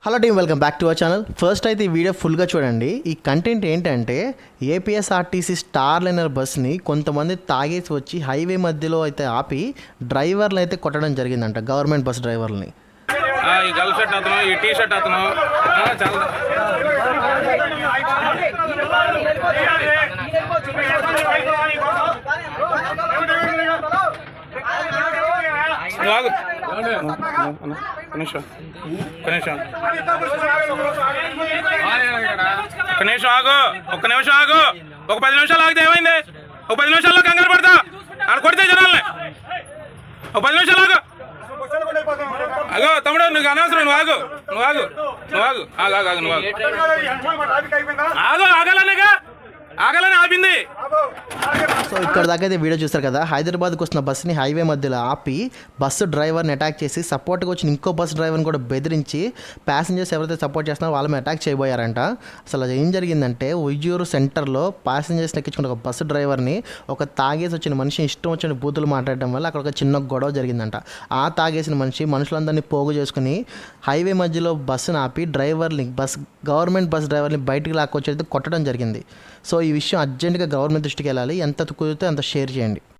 Hello team, welcome back to our channel. First అయితే ఈ video ఫుల్గా చూడండి. ఈ కంటెంట్ ఏంటంటే ఏపీఎస్ఆర్టీసీ స్టార్ లైనర్ బస్ని కొంతమంది తాగేసి వచ్చి హైవే మధ్యలో అయితే ఆపి డ్రైవర్లు అయితే కొట్టడం జరిగిందంట, గవర్నమెంట్ బస్ డ్రైవర్లని. ఈ గల్ షర్ట్ అతను, ఈ టీ షర్ట్ అతను ఒక్క నిమిషం ఆగు. ఒక 10 నిమిషాలు ఆగితే ఏమైంది? ఒక 10 నిమిషాల్లో కంగారు పడతా ఆడ కొడితే జనాల్ని. ఒక 10 నిమిషాలు ఆగు. అగో తమ్ముడు, నువ్వు అనవసరం. నువ్వు ఆగు, నువ్వు ఆగు, నువ్వు ఆగు, ఆగు ఆగు ఆగు నువ్వు ఆగు. ఆగాలనేగా, ఆగాలని ఆపింది. సో ఇక్కడ దాకా అయితే వీడియో చూస్తారు కదా. హైదరాబాద్కి వస్తున్న బస్సుని హైవే మధ్యలో ఆపి బస్సు డ్రైవర్ని అటాక్ చేసి సపోర్ట్గా వచ్చిన ఇంకో బస్సు డ్రైవర్ని కూడా బెదిరించి ప్యాసింజర్స్ ఎవరైతే సపోర్ట్ చేస్తున్నారో వాళ్ళని అటాక్ చేయబోయారంట. అసలు ఏం జరిగిందంటే ఉయ్యూరు సెంటర్లో ప్యాసింజర్స్ని ఎక్కించుకున్న ఒక బస్సు డ్రైవర్ని ఒక తాగేసి వచ్చిన మనిషి ఇష్టం వచ్చిన బూతులు మాట్లాడడం వల్ల అక్కడ ఒక చిన్న గొడవ జరిగిందంట. ఆ తాగేసిన మనుషులందరినీ పోగు చేసుకుని హైవే మధ్యలో బస్సును ఆపి గవర్నమెంట్ బస్ డ్రైవర్ని బయటికి లాక్కొచ్చి కొట్టడం జరిగింది. సో ఈ విషయం అర్జెంటుగా గవర్నమెంట్ దృష్టికి వెళ్ళాలి. ఎంత కుదిరితే అంత షేర్ చేయండి.